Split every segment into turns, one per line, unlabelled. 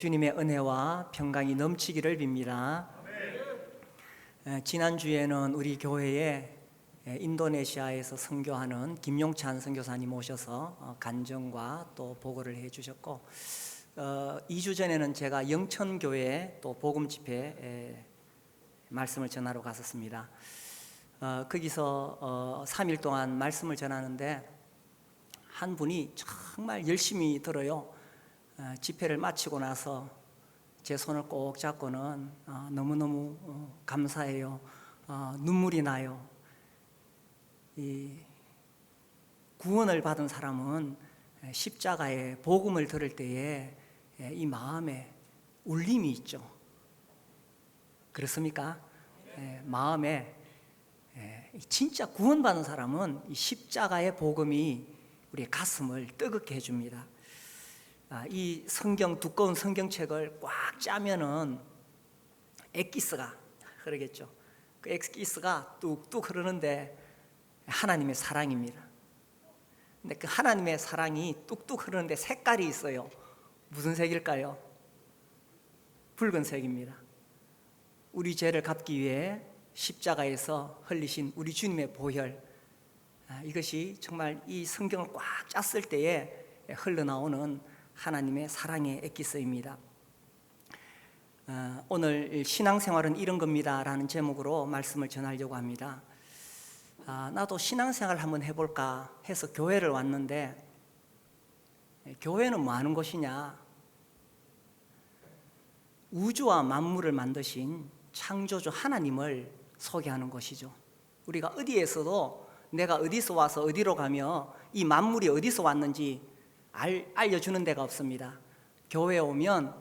주님의 은혜와 평강이 넘치기를 빕니다. 지난주에는 우리 교회에 인도네시아에서 선교하는 김용찬 선교사님 오셔서 간증과 또 보고를 해주셨고, 2주 전에는 제가 영천교회에 또 복음 집회 말씀을 전하러 갔었습니다. 거기서 3일 동안 말씀을 전하는데 한 분이 정말 열심히 들어요. 집회를 마치고 나서 제 손을 꼭 잡고는 너무너무 감사해요. 눈물이 나요. 이 구원을 받은 사람은 십자가의 복음을 들을 때에 이 마음에 울림이 있죠. 그렇습니까? 마음에 진짜 구원받은 사람은 이 십자가의 복음이 우리의 가슴을 뜨겁게 해줍니다. 이 두꺼운 성경책을 꽉 짜면은 엑기스가 흐르겠죠. 그 엑기스가 뚝뚝 흐르는데 하나님의 사랑입니다. 근데 그 하나님의 사랑이 뚝뚝 흐르는데 색깔이 있어요. 무슨 색일까요? 붉은색입니다. 우리 죄를 갚기 위해 십자가에서 흘리신 우리 주님의 보혈, 이것이 정말 이 성경을 꽉 짰을 때에 흘러나오는 하나님의 사랑의 엑기스입니다. 오늘 신앙생활은 이런 겁니다 라는 제목으로 말씀을 전하려고 합니다. 나도 신앙생활 한번 해볼까 해서 교회를 왔는데, 교회는 뭐 하는 곳이냐? 우주와 만물을 만드신 창조주 하나님을 소개하는 곳이죠. 우리가 어디에서도 내가 어디서 와서 어디로 가며 이 만물이 어디서 왔는지 알려주는 데가 없습니다. 교회에 오면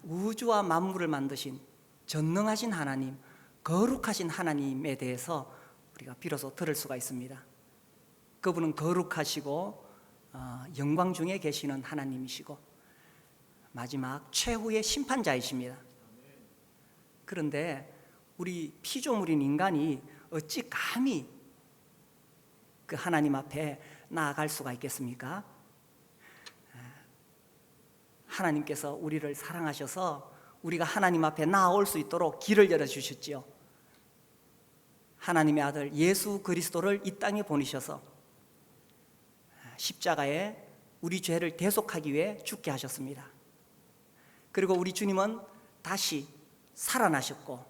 우주와 만물을 만드신 전능하신 하나님, 거룩하신 하나님에 대해서 우리가 비로소 들을 수가 있습니다. 그분은 거룩하시고 영광 중에 계시는 하나님이시고 마지막 최후의 심판자이십니다. 그런데 우리 피조물인 인간이 어찌 감히 그 하나님 앞에 나아갈 수가 있겠습니까? 하나님께서 우리를 사랑하셔서 우리가 하나님 앞에 나아올 수 있도록 길을 열어주셨지요. 하나님의 아들 예수 그리스도를 이 땅에 보내셔서 십자가에 우리 죄를 대속하기 위해 죽게 하셨습니다. 그리고 우리 주님은 다시 살아나셨고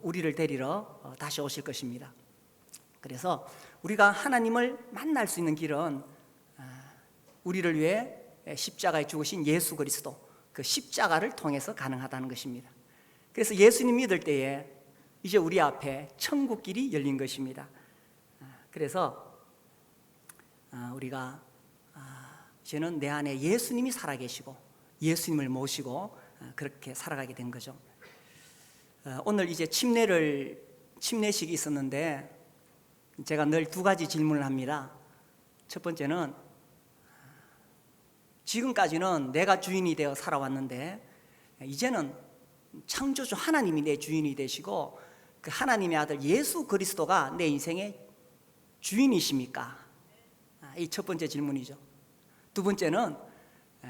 우리를 데리러 다시 오실 것입니다. 그래서 우리가 하나님을 만날 수 있는 길은 우리를 위해 십자가에 죽으신 예수 그리스도, 그 십자가를 통해서 가능하다는 것입니다. 그래서 예수님 믿을 때에 이제 우리 앞에 천국 길이 열린 것입니다. 그래서 우리가 이제는 내 안에 예수님이 살아계시고 예수님을 모시고 그렇게 살아가게 된 거죠. 오늘 이제 침례식이 있었는데 제가 늘 두 가지 질문을 합니다. 첫 번째는 지금까지는 내가 주인이 되어 살아왔는데 이제는 창조주 하나님이 내 주인이 되시고 그 하나님의 아들 예수 그리스도가 내 인생의 주인이십니까? 이 첫 번째 질문이죠. 두 번째는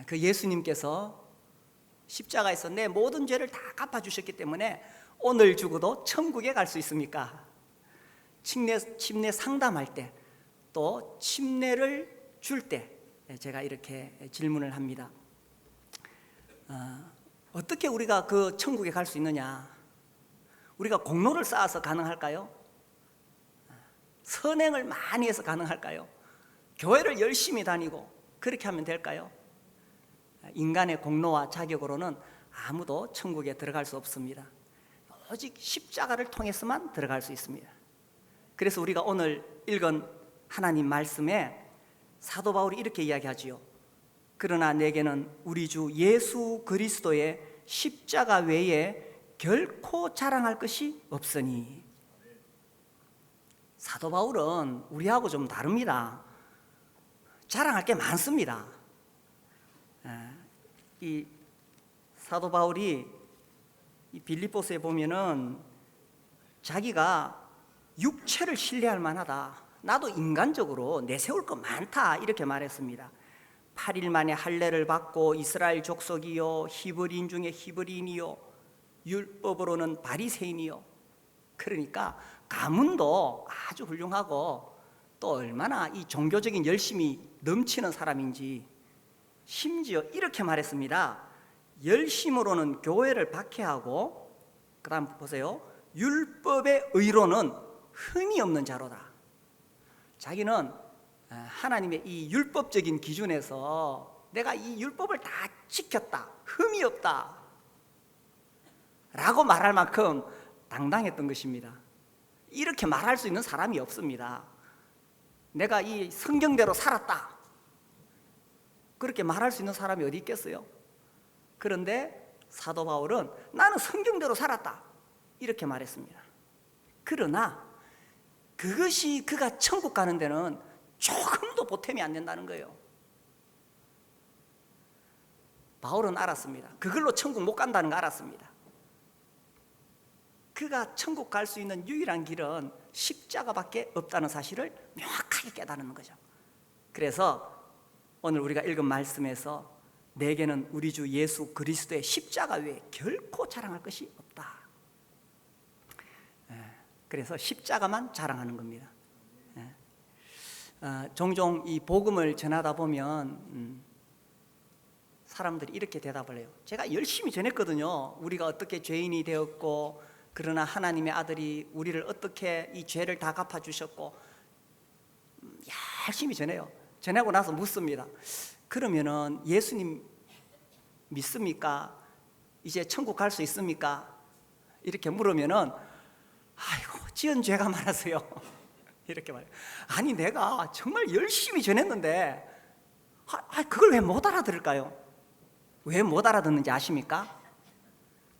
그 예수님께서 십자가에서 내 모든 죄를 다 갚아주셨기 때문에 오늘 죽어도 천국에 갈 수 있습니까? 침례 상담할 때 또 침례를 줄 때 제가 이렇게 질문을 합니다. 어떻게 우리가 그 천국에 갈 수 있느냐? 우리가 공로를 쌓아서 가능할까요? 선행을 많이 해서 가능할까요? 교회를 열심히 다니고 그렇게 하면 될까요? 인간의 공로와 자격으로는 아무도 천국에 들어갈 수 없습니다. 오직 십자가를 통해서만 들어갈 수 있습니다. 그래서 우리가 오늘 읽은 하나님 말씀에 사도 바울이 이렇게 이야기하지요. 그러나 내게는 우리 주 예수 그리스도의 십자가 외에 결코 자랑할 것이 없으니. 사도 바울은 우리하고 좀 다릅니다. 자랑할 게 많습니다. 이 사도 바울이 이 빌립보서에 보면은 자기가 육체를 신뢰할 만하다, 나도 인간적으로 내세울 거 많다, 이렇게 말했습니다. 8일 만에 할례를 받고 이스라엘 족속이요 히브리인 중에 히브리인이요 율법으로는 바리새인이요. 그러니까 가문도 아주 훌륭하고 또 얼마나 이 종교적인 열심이 넘치는 사람인지, 심지어 이렇게 말했습니다. 열심으로는 교회를 박해하고, 그 다음 보세요, 율법의 의로는 흠이 없는 자로다. 자기는 하나님의 이 율법적인 기준에서 내가 이 율법을 다 지켰다, 흠이 없다 라고 말할 만큼 당당했던 것입니다. 이렇게 말할 수 있는 사람이 없습니다. 내가 이 성경대로 살았다, 그렇게 말할 수 있는 사람이 어디 있겠어요? 그런데 사도 바울은 나는 성경대로 살았다 이렇게 말했습니다. 그러나 그것이 그가 천국 가는 데는 조금도 보탬이 안 된다는 거예요. 바울은 알았습니다. 그걸로 천국 못 간다는 거 알았습니다. 그가 천국 갈 수 있는 유일한 길은 십자가밖에 없다는 사실을 명확하게 깨달는 거죠. 그래서 오늘 우리가 읽은 말씀에서 내게는 우리 주 예수 그리스도의 십자가 외에 결코 자랑할 것이 없다. 그래서 십자가만 자랑하는 겁니다. 종종 이 복음을 전하다 보면 사람들이 이렇게 대답을 해요. 제가 열심히 전했거든요. 우리가 어떻게 죄인이 되었고, 그러나 하나님의 아들이 우리를 어떻게 이 죄를 다 갚아주셨고, 열심히 전해요. 전하고 나서 묻습니다. 그러면은 예수님 믿습니까? 이제 천국 갈 수 있습니까? 이렇게 물으면은 아이고 지은 죄가 많아서요 이렇게 말해요. 아니 내가 정말 열심히 전했는데 그걸 왜 못 알아들을까요? 왜 못 알아듣는지 아십니까?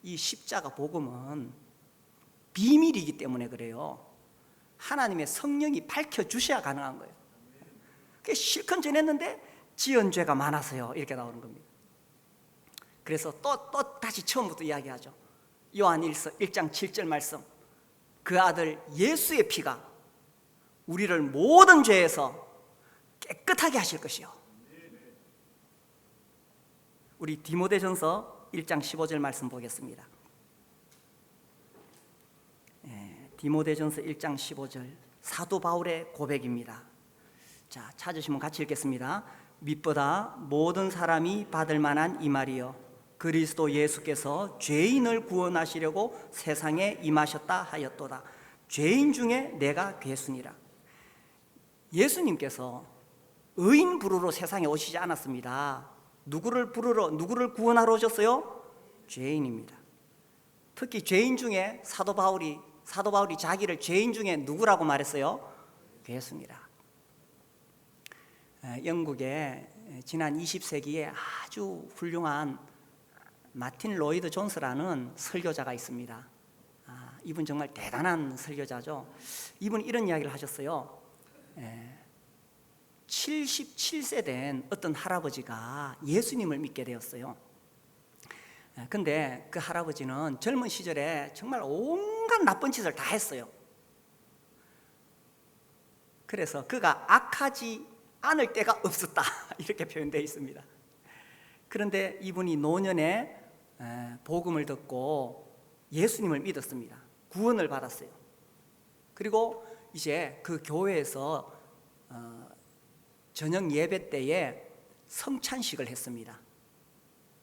이 십자가 복음은 비밀이기 때문에 그래요. 하나님의 성령이 밝혀주셔야 가능한 거예요. 그게 실컷 전했는데 지은 죄가 많아서요 이렇게 나오는 겁니다. 그래서 또 다시 처음부터 이야기하죠. 요한일서 1장 7절 말씀, 그 아들 예수의 피가 우리를 모든 죄에서 깨끗하게 하실 것이요. 우리 디모데전서 1장 15절 말씀 보겠습니다. 디모데전서 1장 15절 사도 바울의 고백입니다. 자, 찾으시면 같이 읽겠습니다. 밑보다 모든 사람이 받을 만한 이 말이요, 그리스도 예수께서 죄인을 구원하시려고 세상에 임하셨다 하였도다. 죄인 중에 내가 괴순이라. 예수님께서 의인 부르러 세상에 오시지 않았습니다. 누구를 구원하러 오셨어요? 죄인입니다. 특히 죄인 중에 사도 바울이 자기를 죄인 중에 누구라고 말했어요? 괴순이라. 영국에 지난 20세기에 아주 훌륭한 마틴 로이드 존스라는 설교자가 있습니다. 이분 정말 대단한 설교자죠. 이분이 이런 이야기를 하셨어요. 77세 된 어떤 할아버지가 예수님을 믿게 되었어요. 근데 그 할아버지는 젊은 시절에 정말 온갖 나쁜 짓을 다 했어요. 그래서 그가 악하지 않을 때가 없었다 이렇게 표현되어 있습니다. 그런데 이분이 노년에 복음을 듣고 예수님을 믿었습니다. 구원을 받았어요. 그리고 이제 그 교회에서 저녁 예배 때에 성찬식을 했습니다.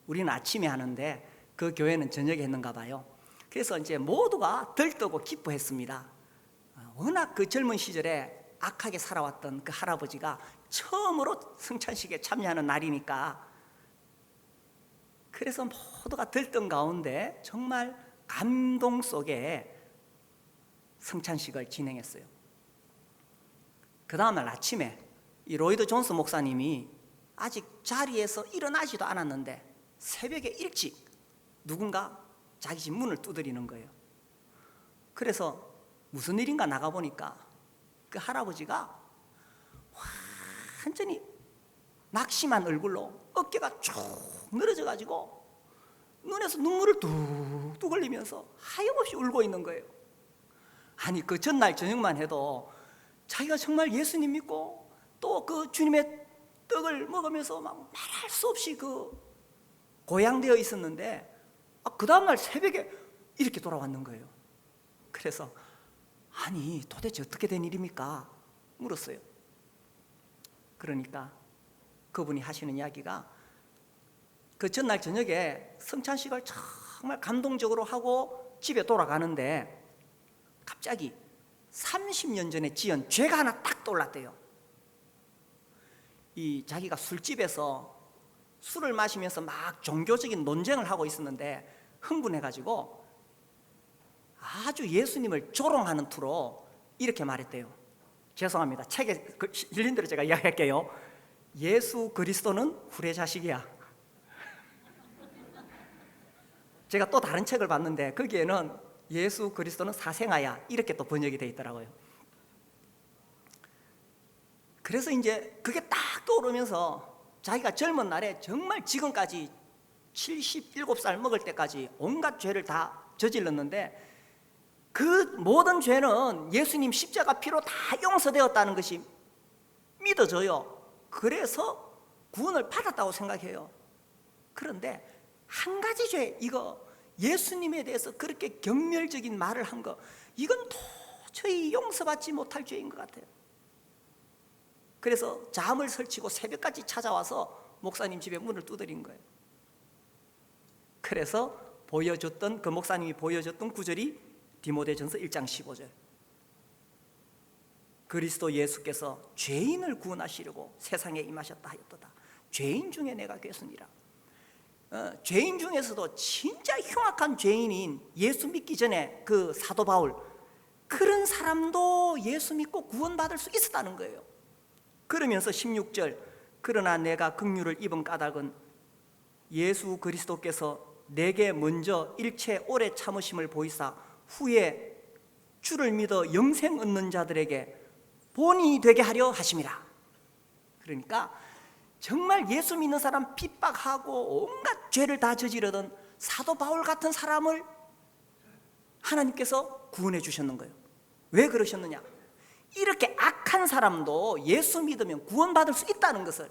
우리는 아침에 하는데 그 교회는 저녁에 했는가 봐요. 그래서 이제 모두가 들떠고 기뻐했습니다. 워낙 그 젊은 시절에 악하게 살아왔던 그 할아버지가 처음으로 성찬식에 참여하는 날이니까, 그래서 모두가 들뜬 가운데 정말 감동 속에 성찬식을 진행했어요. 그 다음날 아침에 이 로이드 존스 목사님이 아직 자리에서 일어나지도 않았는데 새벽에 일찍 누군가 자기 집 문을 두드리는 거예요. 그래서 무슨 일인가 나가보니까 그 할아버지가 완전히 낙심한 얼굴로 어깨가 쭉 늘어져가지고 눈에서 눈물을 뚝뚝 흘리면서 하염없이 울고 있는 거예요. 아니 그 전날 저녁만 해도 자기가 정말 예수님 믿고 또 그 주님의 떡을 먹으면서 막 말할 수 없이 그 고양되어 있었는데 그 다음날 새벽에 이렇게 돌아왔는 거예요. 그래서 아니 도대체 어떻게 된 일입니까? 물었어요. 그러니까 그분이 하시는 이야기가 그 전날 저녁에 성찬식을 정말 감동적으로 하고 집에 돌아가는데 갑자기 30년 전에 지은 죄가 하나 딱 떠올랐대요. 이 자기가 술집에서 술을 마시면서 막 종교적인 논쟁을 하고 있었는데 흥분해가지고 아주 예수님을 조롱하는 투로 이렇게 말했대요. 죄송합니다. 책에 실린 대로 제가 이야기할게요. 예수 그리스도는 후레자식이야. 제가 또 다른 책을 봤는데 거기에는 예수 그리스도는 사생아야 이렇게 또 번역이 되어 있더라고요. 그래서 이제 그게 딱 떠오르면서 자기가 젊은 날에 정말 지금까지 77살 먹을 때까지 온갖 죄를 다 저질렀는데 그 모든 죄는 예수님 십자가 피로 다 용서되었다는 것이 믿어져요. 그래서 구원을 받았다고 생각해요. 그런데 한 가지 죄, 이거 예수님에 대해서 그렇게 경멸적인 말을 한 거, 이건 도저히 용서받지 못할 죄인 것 같아요. 그래서 잠을 설치고 새벽까지 찾아와서 목사님 집에 문을 두드린 거예요. 그래서 보여줬던 그 목사님이 보여줬던 구절이 디모데전서 1장 15절. 그리스도 예수께서 죄인을 구원하시려고 세상에 임하셨다 하였도다. 죄인 중에 내가 괴순이라. 죄인 중에서도 진짜 흉악한 죄인인 예수 믿기 전에 그 사도 바울, 그런 사람도 예수 믿고 구원받을 수 있었다는 거예요. 그러면서 16절, 그러나 내가 긍휼을 입은 까닭은 예수 그리스도께서 내게 먼저 일체 오래 참으심을 보이사 후에 주를 믿어 영생 얻는 자들에게 본이 되게 하려 하심이라. 그러니까 정말 예수 믿는 사람 핍박하고 온갖 죄를 다 저지르던 사도 바울 같은 사람을 하나님께서 구원해 주셨는 거예요. 왜 그러셨느냐? 이렇게 악한 사람도 예수 믿으면 구원받을 수 있다는 것을,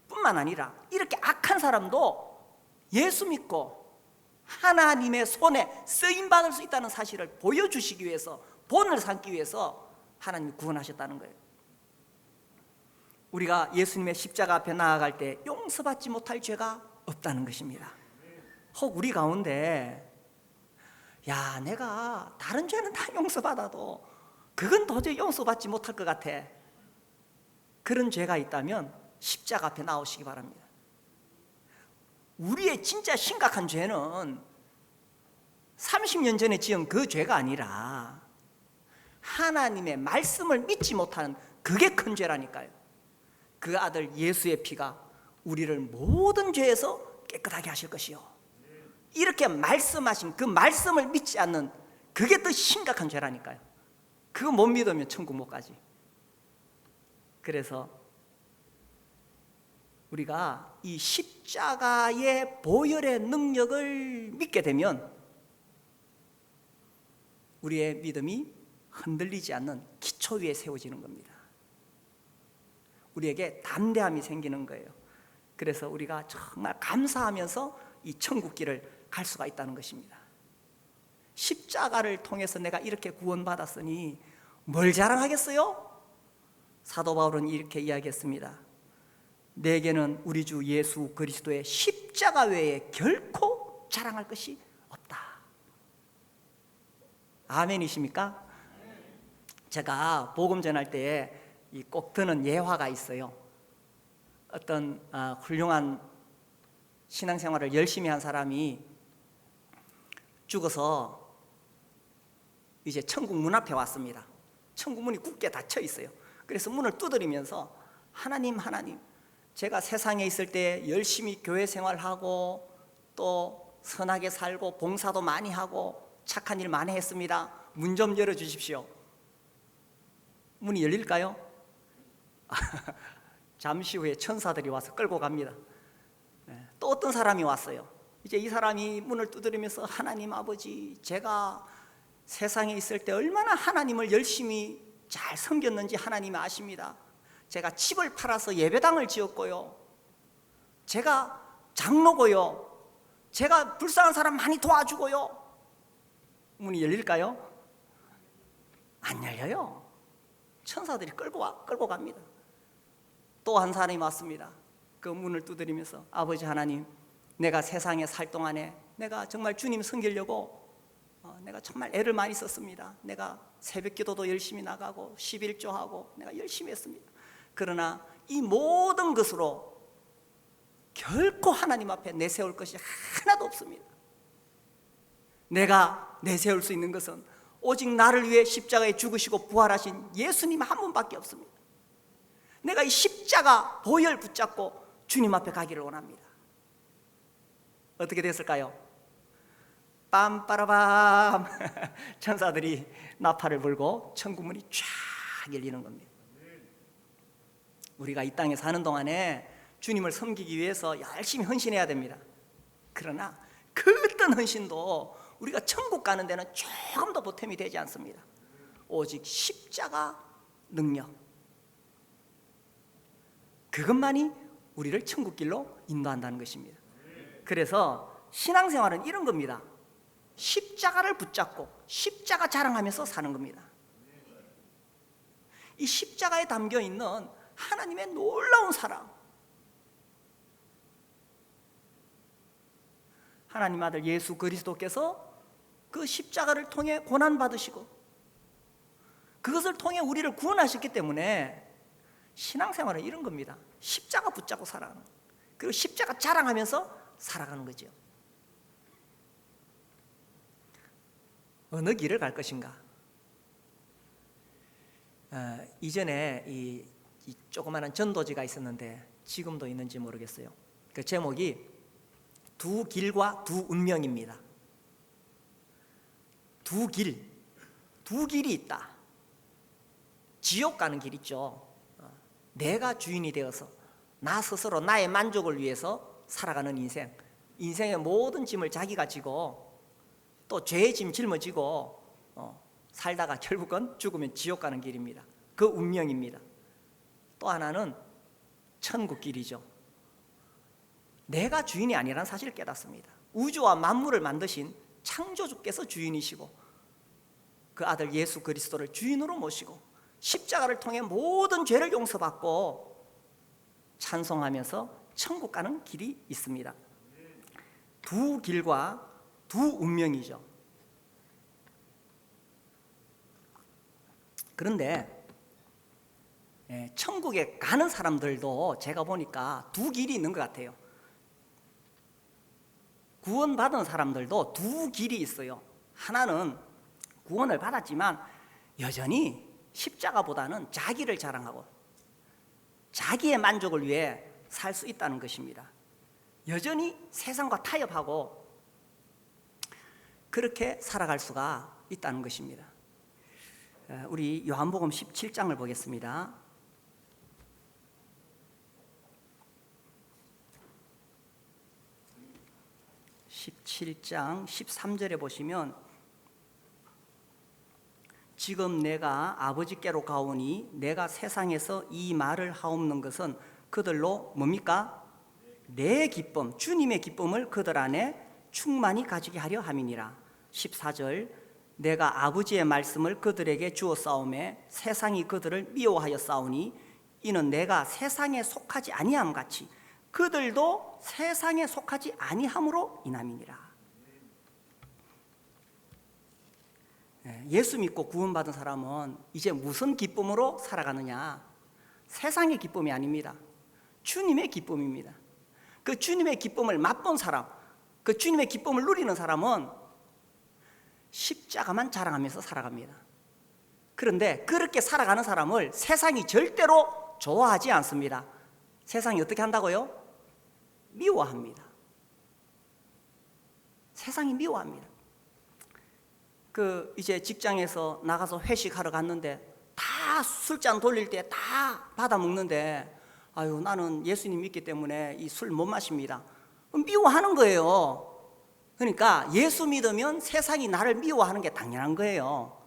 뿐만 아니라 이렇게 악한 사람도 예수 믿고 하나님의 손에 쓰임받을 수 있다는 사실을 보여주시기 위해서, 본을 삼기 위해서 하나님이 구원하셨다는 거예요. 우리가 예수님의 십자가 앞에 나아갈 때 용서받지 못할 죄가 없다는 것입니다. 혹 우리 가운데 야, 내가 다른 죄는 다 용서받아도 그건 도저히 용서받지 못할 것 같아, 그런 죄가 있다면 십자가 앞에 나오시기 바랍니다. 우리의 진짜 심각한 죄는 30년 전에 지은 그 죄가 아니라 하나님의 말씀을 믿지 못하는, 그게 큰 죄라니까요. 그 아들 예수의 피가 우리를 모든 죄에서 깨끗하게 하실 것이요, 이렇게 말씀하신 그 말씀을 믿지 않는, 그게 더 심각한 죄라니까요. 그거 못 믿으면 천국 못 가지. 그래서 우리가 이 십자가의 보혈의 능력을 믿게 되면 우리의 믿음이 흔들리지 않는 기초 위에 세워지는 겁니다. 우리에게 담대함이 생기는 거예요. 그래서 우리가 정말 감사하면서 이 천국 길을 갈 수가 있다는 것입니다. 십자가를 통해서 내가 이렇게 구원받았으니 뭘 자랑하겠어요? 사도 바울은 이렇게 이야기했습니다. 내게는 우리 주 예수 그리스도의 십자가 외에 결코 자랑할 것이 없다. 아멘이십니까? 제가 복음 전할 때 꼭 드는 예화가 있어요. 어떤 훌륭한 신앙생활을 열심히 한 사람이 죽어서 이제 천국 문 앞에 왔습니다. 천국 문이 굳게 닫혀 있어요. 그래서 문을 두드리면서 하나님, 제가 세상에 있을 때 열심히 교회 생활하고 또 선하게 살고 봉사도 많이 하고 착한 일 많이 했습니다. 문 좀 열어주십시오. 문이 열릴까요? 잠시 후에 천사들이 와서 끌고 갑니다. 또 어떤 사람이 왔어요. 이제 이 사람이 문을 두드리면서 하나님 아버지, 제가 세상에 있을 때 얼마나 하나님을 열심히 잘 섬겼는지 하나님이 아십니다. 제가 집을 팔아서 예배당을 지었고요. 제가 장로고요. 제가 불쌍한 사람 많이 도와주고요. 문이 열릴까요? 안 열려요. 천사들이 끌고 갑니다. 또 한 사람이 왔습니다. 그 문을 두드리면서 아버지 하나님, 내가 세상에 살 동안에 내가 정말 주님 섬기려고 내가 정말 애를 많이 썼습니다. 내가 새벽 기도도 열심히 나가고 11조하고 내가 열심히 했습니다. 그러나 이 모든 것으로 결코 하나님 앞에 내세울 것이 하나도 없습니다. 내가 내세울 수 있는 것은 오직 나를 위해 십자가에 죽으시고 부활하신 예수님 한 분밖에 없습니다. 내가 이 십자가 보혈 붙잡고 주님 앞에 가기를 원합니다. 어떻게 됐을까요? 빰빠라밤 천사들이 나팔을 불고 천국문이 쫙 열리는 겁니다. 우리가 이 땅에 사는 동안에 주님을 섬기기 위해서 열심히 헌신해야 됩니다. 그러나 그 어떤 헌신도 우리가 천국 가는 데는 조금도 보탬이 되지 않습니다. 오직 십자가 능력, 그것만이 우리를 천국 길로 인도한다는 것입니다. 그래서 신앙생활은 이런 겁니다. 십자가를 붙잡고 십자가 자랑하면서 사는 겁니다. 이 십자가에 담겨 있는 하나님의 놀라운 사랑, 하나님 아들 예수 그리스도께서 그 십자가를 통해 고난받으시고 그것을 통해 우리를 구원하셨기 때문에 신앙생활은 이런 겁니다. 십자가 붙잡고 살아가는, 그리고 십자가 자랑하면서 살아가는 거죠. 어느 길을 갈 것인가? 이전에 이 조그마한 전도지가 있었는데 지금도 있는지 모르겠어요. 그 제목이 두 길과 두 운명입니다. 두 길이 있다. 지옥 가는 길 있죠. 내가 주인이 되어서 나 스스로 나의 만족을 위해서 살아가는 인생, 인생의 모든 짐을 자기가 지고 또 죄의 짐 짊어지고 살다가 결국은 죽으면 지옥 가는 길입니다. 그 운명입니다. 또 하나는 천국 길이죠. 내가 주인이 아니라는 사실을 깨닫습니다. 우주와 만물을 만드신 창조주께서 주인이시고 그 아들 예수 그리스도를 주인으로 모시고 십자가를 통해 모든 죄를 용서받고 찬송하면서 천국 가는 길이 있습니다. 두 길과 두 운명이죠. 그런데 천국에 가는 사람들도 제가 보니까 두 길이 있는 것 같아요. 구원받은 사람들도 두 길이 있어요. 하나는 구원을 받았지만 여전히 십자가보다는 자기를 자랑하고 자기의 만족을 위해 살 수 있다는 것입니다. 여전히 세상과 타협하고 그렇게 살아갈 수가 있다는 것입니다. 우리 요한복음 17장을 보겠습니다. 17장 13절에 보시면 지금 내가 아버지께로 가오니 내가 세상에서 이 말을 하옵는 것은 그들로 뭡니까? 내 기쁨, 주님의 기쁨을 그들 안에 충만히 가지게 하려 함이니라. 14절 내가 아버지의 말씀을 그들에게 주어 싸움에 세상이 그들을 미워하여 싸우니 이는 내가 세상에 속하지 아니함 같이 그들도 세상에 속하지 아니함으로 인함이니라. 예수 믿고 구원받은 사람은 이제 무슨 기쁨으로 살아가느냐? 세상의 기쁨이 아닙니다. 주님의 기쁨입니다. 그 주님의 기쁨을 맛본 사람, 그 주님의 기쁨을 누리는 사람은 십자가만 자랑하면서 살아갑니다. 그런데 그렇게 살아가는 사람을 세상이 절대로 좋아하지 않습니다. 세상이 어떻게 한다고요? 미워합니다. 세상이 미워합니다. 이제 직장에서 나가서 회식하러 갔는데 다 술잔 돌릴 때 다 받아 먹는데 아유 나는 예수님 믿기 때문에 이 술 못 마십니다. 미워하는 거예요. 그러니까 예수 믿으면 세상이 나를 미워하는 게 당연한 거예요.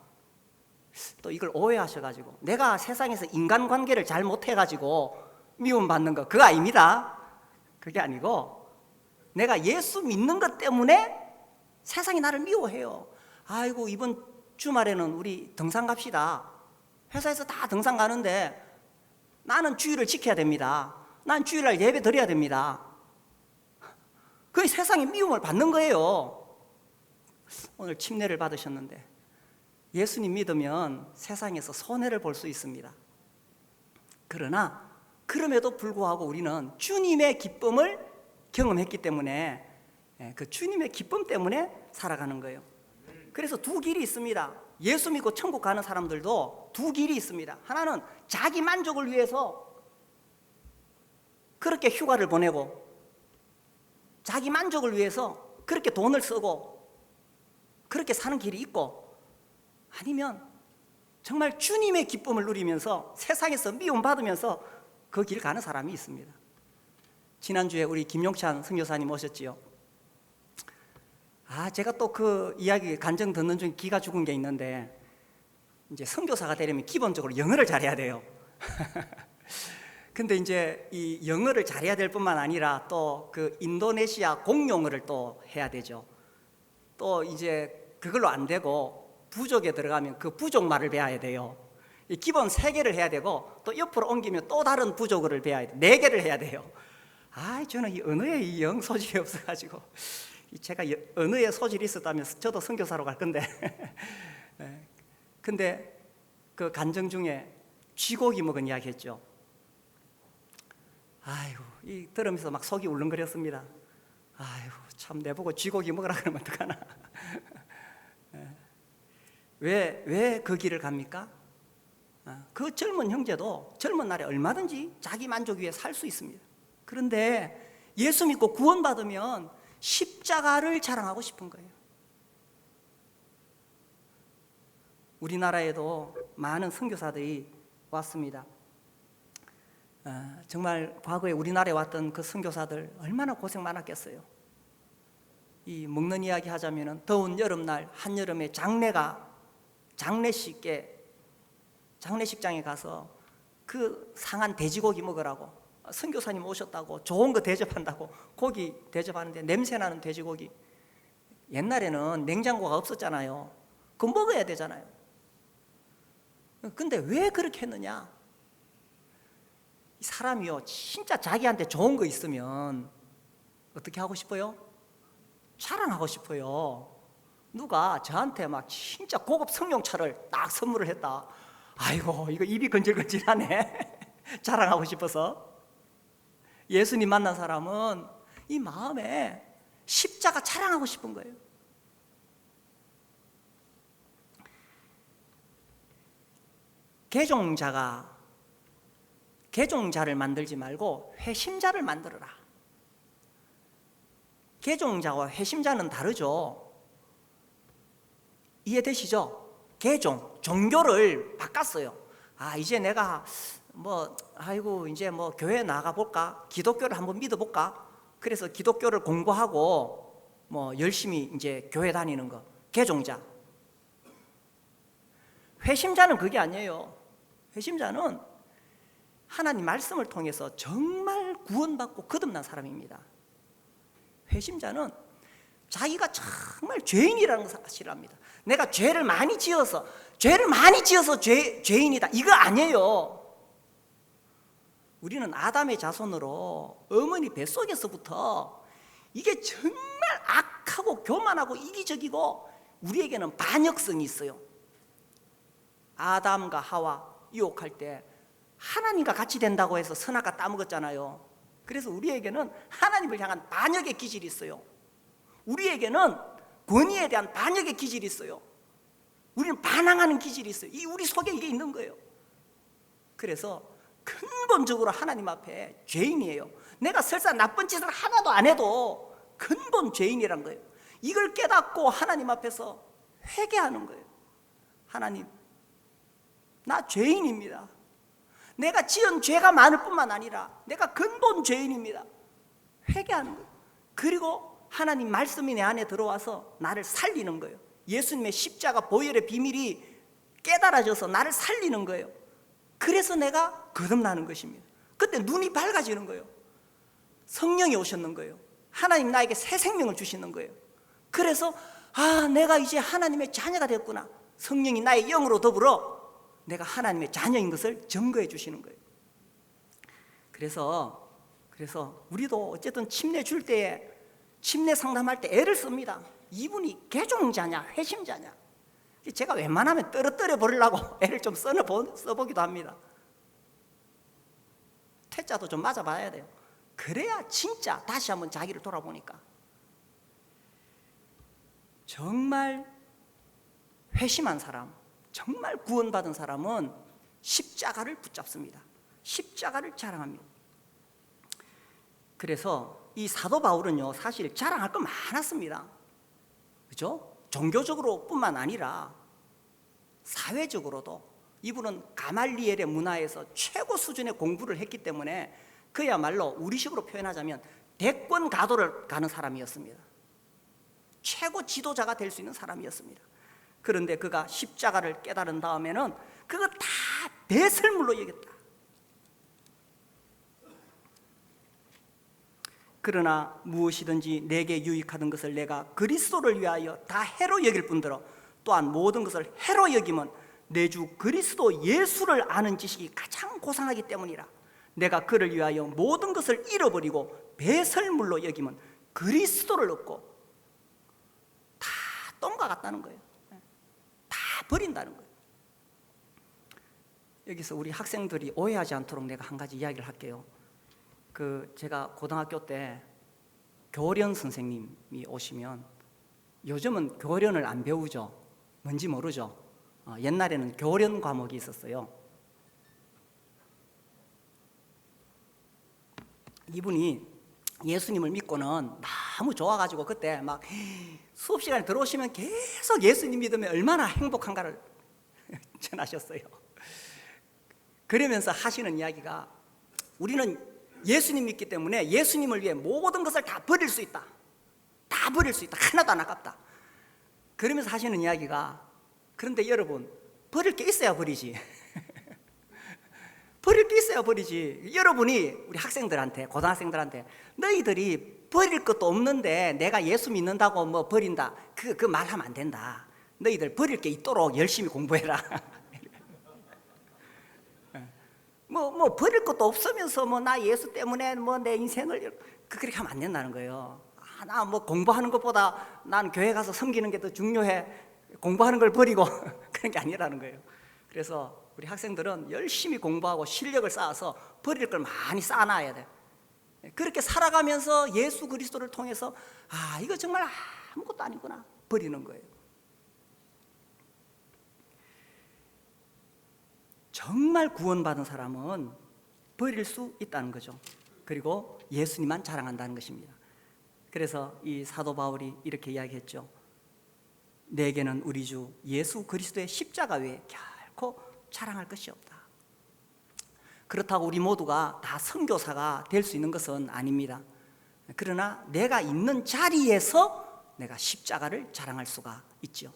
또 이걸 오해하셔가지고 내가 세상에서 인간관계를 잘 못해가지고 미움받는 거 그거 아닙니다. 그게 아니고 내가 예수 믿는 것 때문에 세상이 나를 미워해요. 아이고 이번 주말에는 우리 등산 갑시다. 회사에서 다 등산 가는데 나는 주일을 지켜야 됩니다. 난 주일날 예배 드려야 됩니다. 그게 세상의 미움을 받는 거예요. 오늘 침례를 받으셨는데 예수님 믿으면 세상에서 손해를 볼 수 있습니다. 그러나 그럼에도 불구하고 우리는 주님의 기쁨을 경험했기 때문에 그 주님의 기쁨 때문에 살아가는 거예요. 그래서 두 길이 있습니다. 예수 믿고 천국 가는 사람들도 두 길이 있습니다. 하나는 자기 만족을 위해서 그렇게 휴가를 보내고 자기 만족을 위해서 그렇게 돈을 쓰고 그렇게 사는 길이 있고, 아니면 정말 주님의 기쁨을 누리면서 세상에서 미움받으면서 그 길 가는 사람이 있습니다. 지난주에 우리 김용찬 선교사님 오셨지요. 제가 또 그 이야기 간증 듣는 중에 기가 죽은 게 있는데, 이제 선교사가 되려면 기본적으로 영어를 잘해야 돼요. 근데 이제 이 영어를 잘해야 될 뿐만 아니라 또 그 인도네시아 공용어를 또 해야 되죠. 또 이제 그걸로 안 되고 부족에 들어가면 그 부족 말을 배워야 돼요. 기본 3개를 해야 되고 또 옆으로 옮기면 또 다른 부족어를 배워야 돼요. 4개를 해야 돼요. 저는 이 언어에 이 영 소질이 없어가지고, 제가 언어에 소질이 있었다면 저도 선교사로 갈 건데 근데 그 간증 중에 쥐고기 먹은 이야기 했죠. 이 들으면서 막 속이 울렁거렸습니다. 참 내보고 쥐고기 먹으라 그러면 어떡하나. 왜 그 길을 갑니까? 그 젊은 형제도 젊은 날에 얼마든지 자기 만족 위해 살 수 있습니다. 그런데 예수 믿고 구원받으면 십자가를 자랑하고 싶은 거예요. 우리나라에도 많은 선교사들이 왔습니다. 정말 과거에 우리나라에 왔던 그 선교사들 얼마나 고생 많았겠어요. 이 먹는 이야기 하자면은 더운 여름날 한여름에 장례식장에 가서 그 상한 돼지고기 먹으라고 선교사님 오셨다고 좋은 거 대접한다고 고기 대접하는데 냄새나는 돼지고기, 옛날에는 냉장고가 없었잖아요. 그거 먹어야 되잖아요. 근데 왜 그렇게 했느냐? 사람이요, 진짜 자기한테 좋은 거 있으면 어떻게 하고 싶어요? 자랑하고 싶어요. 누가 저한테 막 진짜 고급 성룡차를 딱 선물을 했다. 아이고 이거 입이 건질건질하네. 자랑하고 싶어서. 예수님 만난 사람은 이 마음에 십자가 자랑하고 싶은 거예요. 개종자를 만들지 말고 회심자를 만들어라. 개종자와 회심자는 다르죠. 이해되시죠? 종교를 바꿨어요. 이제 내가 이제 교회 나가볼까? 기독교를 한번 믿어볼까? 그래서 기독교를 공부하고 열심히 이제 교회 다니는 거. 개종자. 회심자는 그게 아니에요. 회심자는 하나님 말씀을 통해서 정말 구원받고 거듭난 사람입니다. 회심자는 자기가 정말 죄인이라는 사실을 압니다. 내가 죄를 많이 지어서 죄인이다, 이거 아니에요. 우리는 아담의 자손으로 어머니 뱃속에서부터 이게 정말 악하고 교만하고 이기적이고 우리에게는 반역성이 있어요. 아담과 하와 유혹할 때 하나님과 같이 된다고 해서 선악과 따먹었잖아요. 그래서 우리에게는 하나님을 향한 반역의 기질이 있어요. 우리에게는 권위에 대한 반역의 기질이 있어요. 우리는 반항하는 기질이 있어요. 우리 속에 이게 있는 거예요. 그래서 근본적으로 하나님 앞에 죄인이에요. 내가 설사 나쁜 짓을 하나도 안 해도 근본 죄인이란 거예요. 이걸 깨닫고 하나님 앞에서 회개하는 거예요. 하나님, 나 죄인입니다. 내가 지은 죄가 많을 뿐만 아니라 내가 근본 죄인입니다. 회개하는 거예요. 그리고 하나님 말씀이 내 안에 들어와서 나를 살리는 거예요. 예수님의 십자가 보혈의 비밀이 깨달아져서 나를 살리는 거예요. 그래서 내가 거듭나는 것입니다. 그때 눈이 밝아지는 거예요. 성령이 오셨는 거예요. 하나님 나에게 새 생명을 주시는 거예요. 그래서 내가 이제 하나님의 자녀가 됐구나. 성령이 나의 영으로 더불어 내가 하나님의 자녀인 것을 증거해 주시는 거예요. 그래서 우리도 어쨌든 침례 줄 때에, 침례 상담할 때 애를 씁니다. 이분이 개종자냐 회심자냐. 제가 웬만하면 떨어뜨려 버리려고 애를 좀 써보기도 합니다. 퇴짜도 좀 맞아봐야 돼요. 그래야 진짜 다시 한번 자기를 돌아보니까 정말 회심한 사람, 정말 구원받은 사람은 십자가를 붙잡습니다. 십자가를 자랑합니다. 그래서 이 사도 바울은요, 사실 자랑할 거 많았습니다. 그죠? 종교적으로 뿐만 아니라 사회적으로도 이분은 가말리엘의 문화에서 최고 수준의 공부를 했기 때문에 그야말로 우리식으로 표현하자면 대권 가도를 가는 사람이었습니다. 최고 지도자가 될 수 있는 사람이었습니다. 그런데 그가 십자가를 깨달은 다음에는 그거 다 배설물로 여겼다. 그러나 무엇이든지 내게 유익하던 것을 내가 그리스도를 위하여 다 해로 여길 뿐더러 또한 모든 것을 해로 여기면 내 주 그리스도 예수를 아는 지식이 가장 고상하기 때문이라. 내가 그를 위하여 모든 것을 잃어버리고 배설물로 여기면 그리스도를 얻고, 다 똥과 같다는 거예요. 다 버린다는 거예요. 여기서 우리 학생들이 오해하지 않도록 내가 한 가지 이야기를 할게요. 제가 고등학교 때 교련 선생님이 오시면, 요즘은 교련을 안 배우죠. 뭔지 모르죠. 옛날에는 교련 과목이 있었어요. 이분이 예수님을 믿고는 너무 좋아가지고 그때 막 수업 시간에 들어오시면 계속 예수님 믿으면 얼마나 행복한가를 전하셨어요. 그러면서 하시는 이야기가, 우리는 예수님 믿기 때문에 예수님을 위해 모든 것을 다 버릴 수 있다. 다 버릴 수 있다. 하나도 안 아깝다. 그러면서 하시는 이야기가, 그런데 여러분, 버릴 게 있어야 버리지. 버릴 게 있어야 버리지. 여러분이 우리 학생들한테, 고등학생들한테 너희들이 버릴 것도 없는데 내가 예수 믿는다고 뭐 버린다, 그 말하면 안 된다. 너희들 버릴 게 있도록 열심히 공부해라. 뭐 버릴 것도 없으면서 뭐 나 예수 때문에 뭐 내 인생을 그렇게 하면 안 된다는 거예요. 나 뭐 공부하는 것보다 난 교회 가서 섬기는 게 더 중요해. 공부하는 걸 버리고 그런 게 아니라는 거예요. 그래서 우리 학생들은 열심히 공부하고 실력을 쌓아서 버릴 걸 많이 쌓아놔야 돼. 그렇게 살아가면서 예수 그리스도를 통해서 이거 정말 아무것도 아니구나 버리는 거예요. 정말 구원받은 사람은 버릴 수 있다는 거죠. 그리고 예수님만 자랑한다는 것입니다. 그래서 이 사도 바울이 이렇게 이야기했죠. 내게는 우리 주 예수 그리스도의 십자가 외에 결코 자랑할 것이 없다. 그렇다고 우리 모두가 다 선교사가 될 수 있는 것은 아닙니다. 그러나 내가 있는 자리에서 내가 십자가를 자랑할 수가 있죠.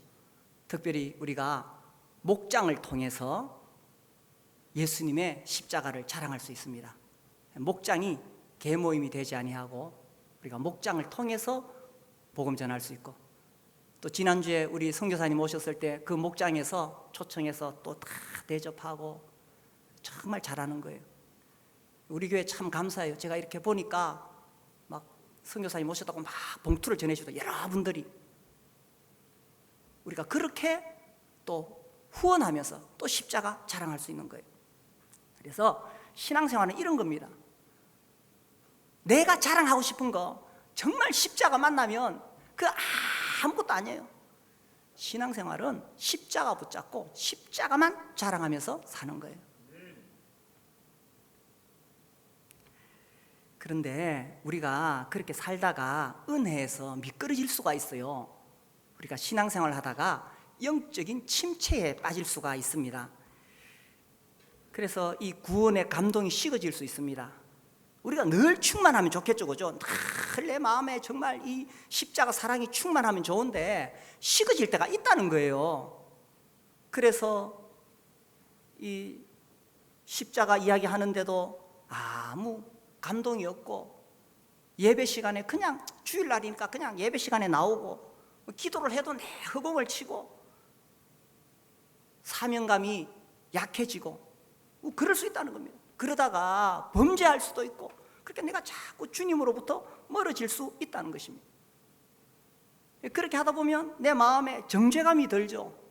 특별히 우리가 목장을 통해서 예수님의 십자가를 자랑할 수 있습니다. 목장이 계모임이 되지 아니하고 우리가 목장을 통해서 복음 전할 수 있고, 또 지난주에 우리 선교사님 오셨을 때 그 목장에서 초청해서 또 다 대접하고 정말 잘하는 거예요. 우리 교회 참 감사해요. 제가 이렇게 보니까 막 선교사님 오셨다고 막 봉투를 전해주고 여러분들이 우리가 그렇게 또 후원하면서 또 십자가 자랑할 수 있는 거예요. 그래서 신앙생활은 이런 겁니다. 내가 자랑하고 싶은 거 정말 십자가 만나면 그 아무것도 아니에요. 신앙생활은 십자가 붙잡고 십자가만 자랑하면서 사는 거예요. 그런데 우리가 그렇게 살다가 은혜에서 미끄러질 수가 있어요. 우리가 신앙생활 하다가 영적인 침체에 빠질 수가 있습니다. 그래서 이 구원의 감동이 식어질 수 있습니다. 우리가 늘 충만하면 좋겠죠, 그죠? 늘 내 마음에 정말 이 십자가 사랑이 충만하면 좋은데 식어질 때가 있다는 거예요. 그래서 이 십자가 이야기하는데도 아무 감동이 없고, 예배 시간에 그냥 주일날이니까 그냥 예배 시간에 나오고, 기도를 해도 내 허공을 치고, 사명감이 약해지고, 그럴 수 있다는 겁니다. 그러다가 범죄할 수도 있고, 그러니까 내가 자꾸 주님으로부터 멀어질 수 있다는 것입니다. 그렇게 하다 보면 내 마음에 정죄감이 들죠.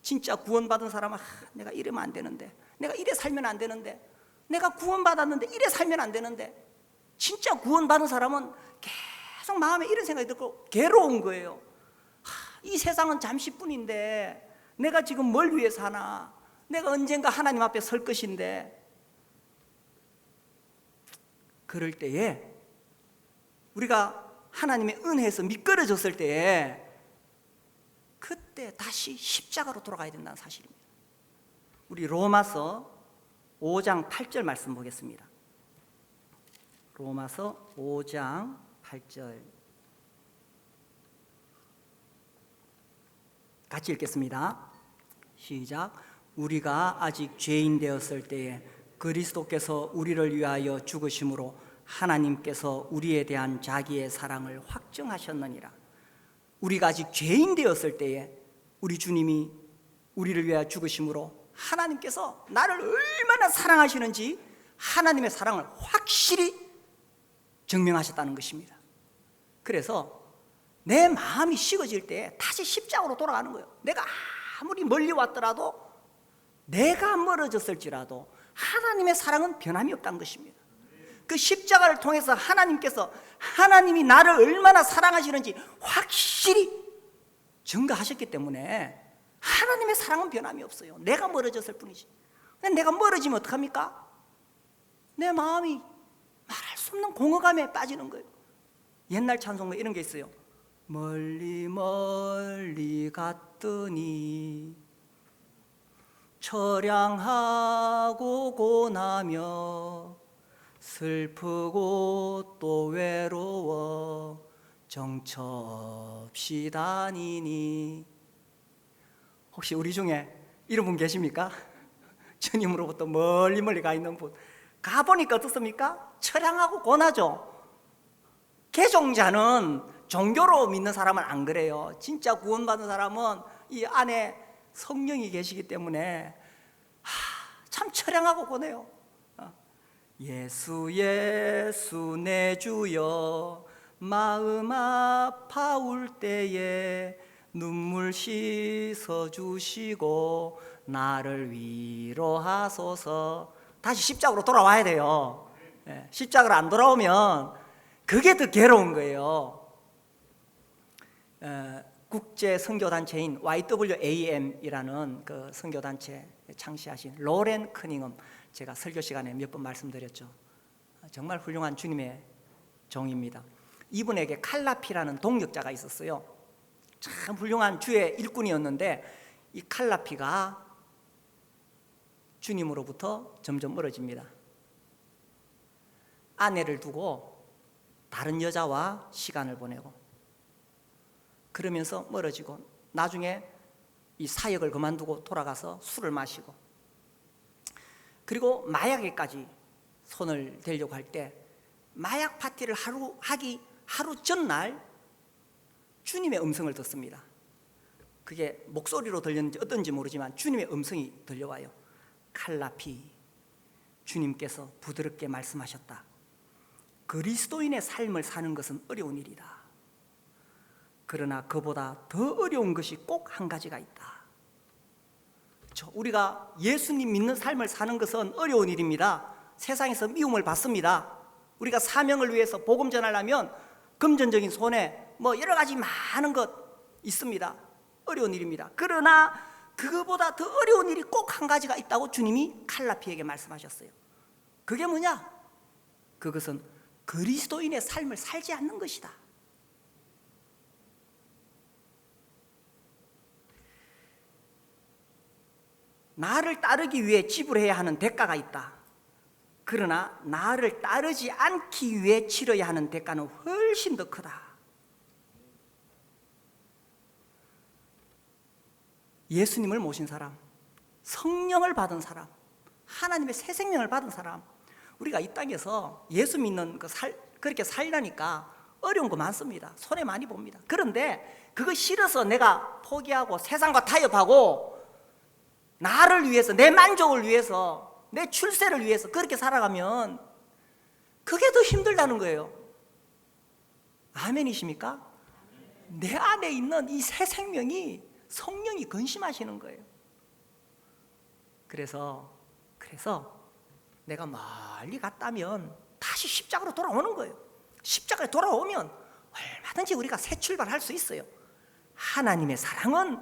진짜 구원받은 사람은 내가 이러면 안 되는데, 내가 이래 살면 안 되는데, 내가 구원받았는데 이래 살면 안 되는데. 진짜 구원받은 사람은 계속 마음에 이런 생각이 들고 괴로운 거예요. 이 세상은 잠시뿐인데 내가 지금 뭘 위해 사나, 내가 언젠가 하나님 앞에 설 것인데. 그럴 때에 우리가 하나님의 은혜에서 미끄러졌을 때에 그때 다시 십자가로 돌아가야 된다는 사실입니다. 우리 로마서 5장 8절 말씀 보겠습니다. 로마서 5장 8절 같이 읽겠습니다. 시작. 우리가 아직 죄인 되었을 때에 그리스도께서 우리를 위하여 죽으심으로 하나님께서 우리에 대한 자기의 사랑을 확증하셨느니라. 우리가 아직 죄인 되었을 때에 우리 주님이 우리를 위하여 죽으심으로 하나님께서 나를 얼마나 사랑하시는지 하나님의 사랑을 확실히 증명하셨다는 것입니다. 그래서 내 마음이 식어질 때 다시 십자가로 돌아가는 거예요. 내가 아무리 멀리 왔더라도, 내가 멀어졌을지라도 하나님의 사랑은 변함이 없다는 것입니다. 그 십자가를 통해서 하나님께서 하나님이 나를 얼마나 사랑하시는지 확실히 증거하셨기 때문에 하나님의 사랑은 변함이 없어요. 내가 멀어졌을 뿐이지. 내가 멀어지면 어떡합니까? 내 마음이 말할 수 없는 공허감에 빠지는 거예요. 옛날 찬송가 이런 게 있어요. 멀리 멀리 갔더니 처량하고 고나며 슬프고 또 외로워 정처없이 다니니. 혹시 우리 중에 이런 분 계십니까? 주님으로부터 멀리 멀리 가 있는 분. 가보니까 어떻습니까? 처량하고 고나죠. 개종자는 종교로 믿는 사람은 안 그래요. 진짜 구원받은 사람은 이 안에 성령이 계시기 때문에 참 처량하고 고네요. 예수 예수 내 주여 마음 아파올 때에 눈물 씻어주시고 나를 위로하소서. 다시 십자가로 돌아와야 돼요. 십자가로 안 돌아오면 그게 더 괴로운 거예요. 국제 선교단체인 YWAM이라는 그 선교단체 창시하신 로렌 커닝엄, 제가 설교 시간에 몇 번 말씀드렸죠. 정말 훌륭한 주님의 종입니다. 이분에게 칼라피라는 동역자가 있었어요. 참 훌륭한 주의 일꾼이었는데 이 칼라피가 주님으로부터 점점 멀어집니다. 아내를 두고 다른 여자와 시간을 보내고, 그러면서 멀어지고, 나중에 이 사역을 그만두고 돌아가서 술을 마시고, 그리고 마약에까지 손을 대려고 할 때 마약 파티를 하루 전날 주님의 음성을 듣습니다. 그게 목소리로 들렸는지 어떤지 모르지만 주님의 음성이 들려와요. 칼라피, 주님께서 부드럽게 말씀하셨다. 그리스도인의 삶을 사는 것은 어려운 일이다. 그러나 그보다 더 어려운 것이 꼭 한 가지가 있다. 우리가 예수님 믿는 삶을 사는 것은 어려운 일입니다. 세상에서 미움을 받습니다. 우리가 사명을 위해서 복음 전하려면 금전적인 손해, 여러 가지 많은 것 있습니다. 어려운 일입니다. 그러나 그거보다 더 어려운 일이 꼭 한 가지가 있다고 주님이 칼라피에게 말씀하셨어요. 그게 뭐냐? 그것은 그리스도인의 삶을 살지 않는 것이다. 나를 따르기 위해 지불해야 하는 대가가 있다. 그러나 나를 따르지 않기 위해 치러야 하는 대가는 훨씬 더 크다. 예수님을 모신 사람, 성령을 받은 사람, 하나님의 새 생명을 받은 사람, 우리가 이 땅에서 예수 믿는 그렇게 살려니까 어려운 거 많습니다. 손해 많이 봅니다. 그런데 그거 싫어서 내가 포기하고 세상과 타협하고 나를 위해서, 내 만족을 위해서, 내 출세를 위해서 그렇게 살아가면 그게 더 힘들다는 거예요. 아멘이십니까? 내 안에 있는 이 새 생명이 성령이 근심하시는 거예요. 그래서 내가 멀리 갔다면 다시 십자가로 돌아오는 거예요. 십자가에 돌아오면 얼마든지 우리가 새 출발할 수 있어요. 하나님의 사랑은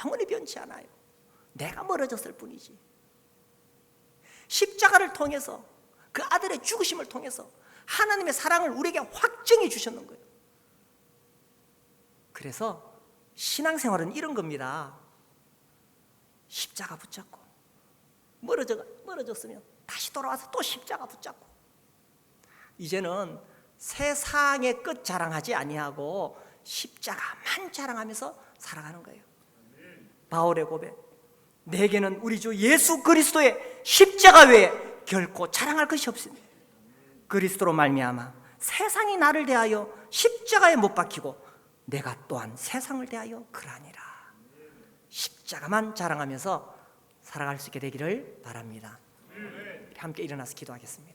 영원히 변치 않아요. 내가 멀어졌을 뿐이지. 십자가를 통해서, 그 아들의 죽으심을 통해서 하나님의 사랑을 우리에게 확증해 주셨는 거예요. 그래서 신앙생활은 이런 겁니다. 십자가 붙잡고, 멀어졌으면 다시 돌아와서 또 십자가 붙잡고, 이제는 세상의 끝 자랑하지 아니하고 십자가만 자랑하면서 살아가는 거예요. 바울의 고백, 내게는 우리 주 예수 그리스도의 십자가 외에 결코 자랑할 것이 없습니다. 그리스도로 말미암아 세상이 나를 대하여 십자가에 못 박히고 내가 또한 세상을 대하여 그러하니라. 십자가만 자랑하면서 살아갈 수 있게 되기를 바랍니다. 함께 일어나서 기도하겠습니다.